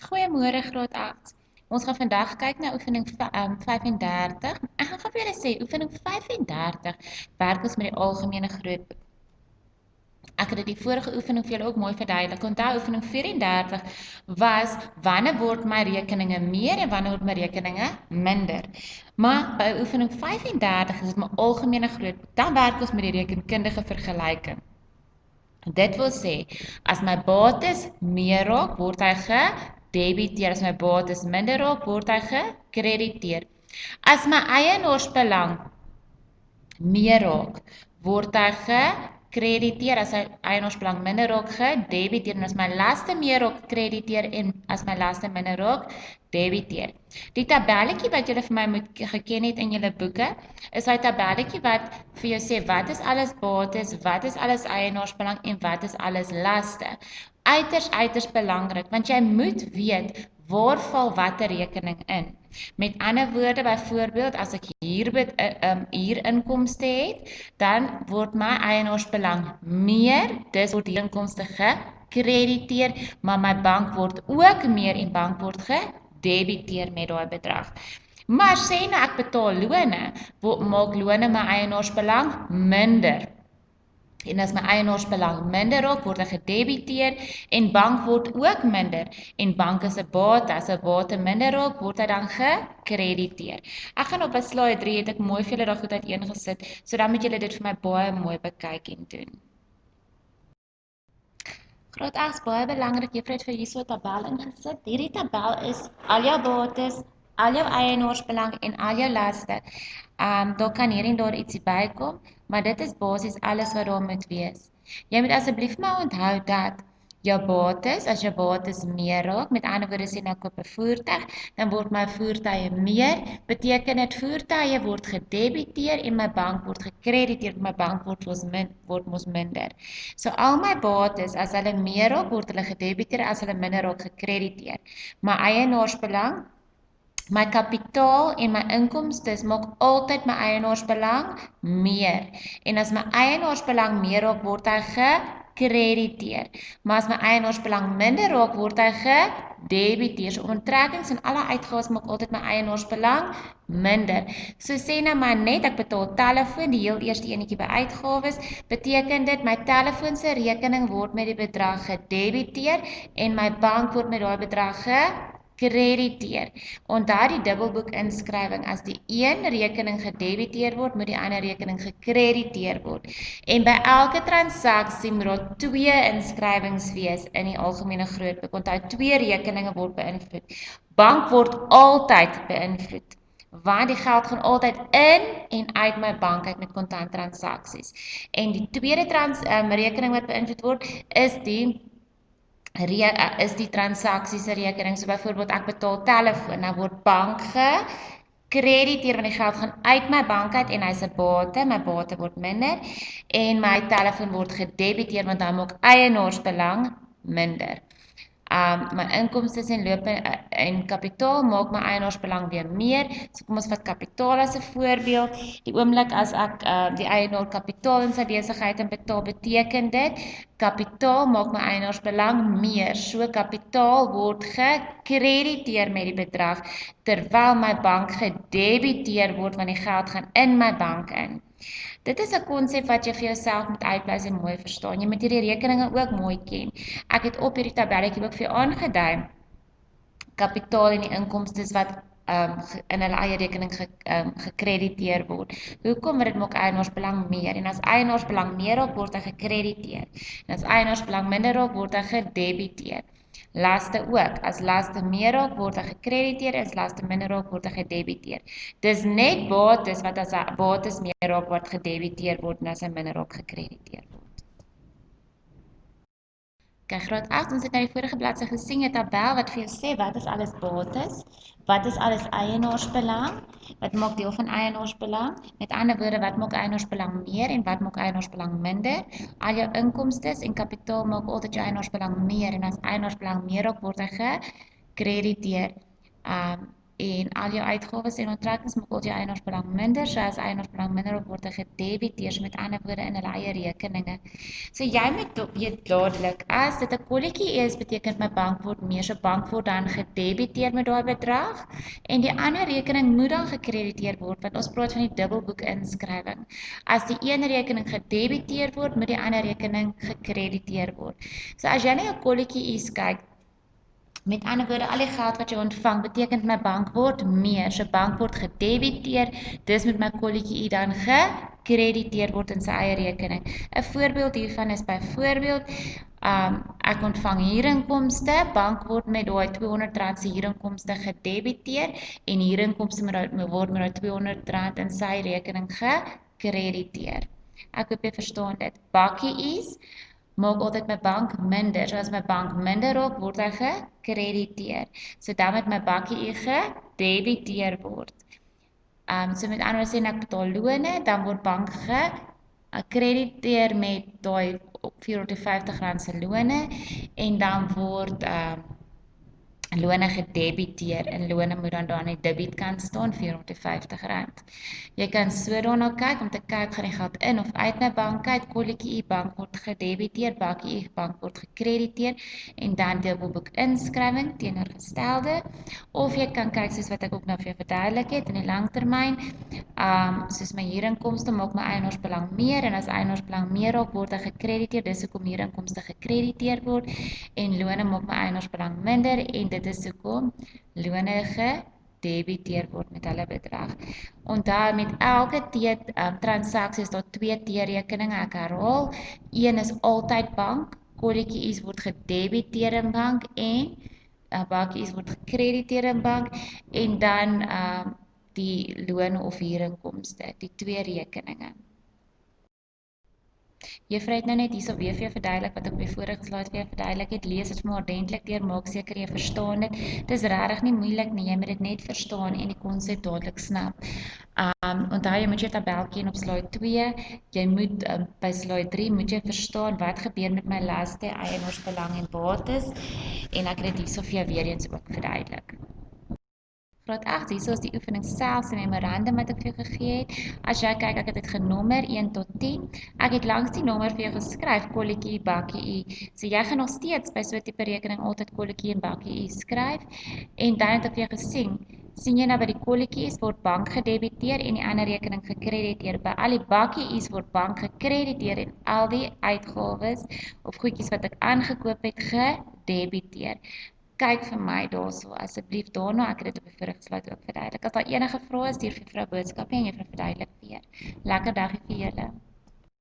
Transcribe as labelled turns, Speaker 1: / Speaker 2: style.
Speaker 1: Goeiemôre graad 8. Ons gaan vandag kyk na oefening 35. Ek gaan vir julle sê oefening 35 werk ons met die algemene grootboek. Ek het dit die vorige oefening vir julle ook mooi verduidelik. Onthou oefening 34 was wanneer word my rekeninge meer en wanneer word my rekeninge minder. Maar by oefening 35 is dit my algemene grootboek. Dan werk ons met die rekenkundige vergelyking. Dit wil sê, as my bates meer raak, word hy gedebiteer. As my bates minder raak, word hy gekrediteer. As my eienaarsbelang meer raak, word hy gekrediteer. As my eienaarsbelang minder raak, gedebiteer. En as my laste meer raak, krediteer. En as my laste minder raak, debiteer. Die tabelletjie wat julle vir my moet geken het in julle boeke, is daai tabelletjie wat vir jou sê wat is alles bates, wat is alles eienaarsbelang en wat is alles laste. Uiters belangrik, want jy moet weet waar val watter rekening in. Met ander woorde, byvoorbeeld as ek hier inkomste het, dan word my eienaarsbelang meer, dis word die inkomste gekrediteer, maar my bank word ook meer en bank word gedebiteer met daai bedrag. Maar sê nou ek betaal lone, maak lone my eienaarsbelang minder. En as my eienaarsbelang minder raak, word hy gedebiteer en bank word ook minder. En bank is 'n bate, as 'n bate minder raak, word hy dan gekrediteer. Ek gaan op by slide 3 het ek mooi vir julle daar goed uiteengesit, so dan moet julle dit vir my baie mooi bekyk en doen. Graad 8 is baie belangrik, juffrou het vir hierso 'n tabel ingesit. Hierdie tabel is al jou bates, al jou eienaarsbelang en al jou laste. Daar kan hier en daar ietsie bykom, maar dit is basies alles wat daar moet wees. Jy moet asseblief maar onthou dat jou bates, as jou bates meer raak, met ander woorde sê nou koop 'n voertuig, dan word my voertuie meer, beteken dit voertuie word gedebiteer en my bank word gekrediteer, my bank word mos minder. So al my bates, as hulle meer raak, word hulle gedebiteer, as hulle minder raak, gekrediteer. My eienaarsbelang, my kapitaal en my inkomstes maak altyd my eienaarsbelang meer. En as my eienaarsbelang meer raak, word hy gekrediteer. Maar as my eienaarsbelang minder raak, word hy gedebiteer. So onttrekkings en alle uitgawes maak altyd my eienaarsbelang minder. So sê nou maar net ek betaal telefoon, die heel eerste enetjie by uitgawes, beteken dit my telefoon se rekening word met die bedrag gedebiteer en my bank word met daai bedrag gekrediteer. Onthou die dubbelboek inskrywing, as die een rekening gedebiteer word, moet die ander rekening gekrediteer word. En by elke transaksie moet daar 2 inskrywings wees in die algemene grootboek. Onthou 2 rekeninge word beïnvloed. Bank word altyd beïnvloed, want die geld gaan altyd in en uit my bank uit met kontant transaksies. En die tweede rekening wat beïnvloed word is die transaksiese rekening. So byvoorbeeld ek betaal telefoon, nou word bank gekrediteer want die geld gaan uit my bank uit en hy's 'n bate, my bate word minder en my telefoon word gedebiteer want hy maak eienaarsbelang minder. My inkomstes en kapitaal maak my eienaarsbelang weer meer. So kom ons vat kapitaal as 'n voorbeeld. Die oomblik as ek die eienaar kapitaal in sy besigheid in betaal, beteken dit kapitaal maak my eienaarsbelang meer. So kapitaal word gekrediteer met die bedrag terwyl my bank gedebiteer word want die geld gaan in my bank in. Dit is 'n konsep wat jy vir jouself moet uitpleis en mooi verstaan. Jy moet hierdie rekeninge ook mooi ken. Ek het op hierdie tabelletjie ook vir jou aangedui kapitaal en die inkomstes wat in hulle eie rekening gekrediteer word. Hoekom? Want dit maak eienaarsbelang meer en as eienaarsbelang meer raak, word hy gekrediteer. En as eienaarsbelang minder raak, word hy gedebiteer. Laste ook. As laste meer raak, word hy gekrediteer, as laste minder raak, word hy gedebiteer. Dis net bates wat as bates meer raak word gedebiteer word en as hy minder raak gekrediteer word. Kyk, graad 8, ons het nou die vorige bladsy gesien 'n tabel wat vir jou sê wat is alles bates, wat is alles eienaarsbelang, wat maak deel van eienaarsbelang, met ander woorde wat maak eienaarsbelang meer en wat maak eienaarsbelang minder. Al jou inkomstes en kapitaal maak altyd jou eienaarsbelang meer en as eienaarsbelang meer raak, word hy gekrediteer. en al jou uitgawes en onttrekkings maak al jou eienaarsbelang minder. So as eienaarsbelang minder word hy gedebiteer, so met ander woorde in hulle eie rekeninge. So jy moet weet dadelik, as dit 'n kolletjie is, beteken my bank word meer, so bank word dan gedebiteer met daai bedrag en die ander rekening moet dan gekrediteer word, want ons praat van die dubbelboek inskrywing. As die een rekening gedebiteer word, moet die ander rekening gekrediteer word. So as jy na jou kolletjie kyk, met ander woorde, al die geld wat jy ontvang, beteken my bank word meer. So bank word gedebiteer, dis met my kolletjie dan gekrediteer word in sy eie rekening. 'n Voorbeeld hiervan is byvoorbeeld, ek ontvang huurinkomste, bank word met daai R200 se huurinkomste gedebiteer en huurinkomste word met daai R200 in sy rekening gekrediteer. Ek hoop jy verstaan dit. Bakkie maak altyd my bank minder. So as my bank minder raak, word hy gekrediteer. So dan moet my bakkie gedebiteer word. So met ander woorde sê ek betaal lone, dan word bank gekrediteer met daai R450 se lone en dan word lone gedebiteer en lone moet dan daar aan die debietkant staan R450. Jy kan so daarna kyk om te kyk gaan die geld in of uit my bank uit, kolletjie bank word gedebiteer, bakkie bank word gekrediteer en dan dubbelboek inskrywing teenoorgestelde, of jy kan kyk soos wat ek ook nou vir jou verduidelik het in die langtermyn, soos my huurinkomste maak my eienaarsbelang meer en as eienaarsbelang meer raak word hy gekrediteer, dis hoekom huurinkomste gekrediteer word en lone maak my eienaarsbelang minder en dit is hoekom lone gedebiteer word met hulle bedrag. Onthou met elke transaksie is daar 2 T-rekeninge, ek herhaal, een is altyd bank, kolletjie word gedebiteer in bank en bakkie word gekrediteer in bank en dan die loon of huurinkomste, die 2 rekeninge. Juffrou het nou net hierso weer vir jou verduidelik wat ek op die vorige slide vir jou verduidelik het. Lees dit maar ordentlik deur, maak seker jy verstaan dit. Dit is regtig nie moeilik nie, jy moet dit net verstaan en die konsep dadelik snap. Onthou jy moet jou tabel ken op slide 2. Jy moet by slide 3 moet jy verstaan wat gebeur met my laste, eienaarsbelang en bates en ek het dit hierso vir jou weer eens ook verduidelik. Graad 8, hierso is die oefening self, die memorandum wat ek vir jou gegee het. As jy kyk, ek het dit genommer 1 tot 10. Ek het langs die nommer vir jou geskryf, kolletjie, bakkie. So jy gaan nog steeds by so 'n tipe rekening altyd kolletjie en bakkie skryf. En dan het ek vir jou sien jy nou by die kolletjies word bank gedebiteer en die ander rekening gekrediteer. By al die bakkies word bank gekrediteer en al die uitgawes of goedjies wat ek aangekoop het gedebiteer. Kyk vir my daarso asseblief daarna, ek het dit op die vorige slide ook verduidelik. As daar enige vrae is, stuur vir vrou boodskappe en juffrou verduidelik weer. Lekker dagie vir julle.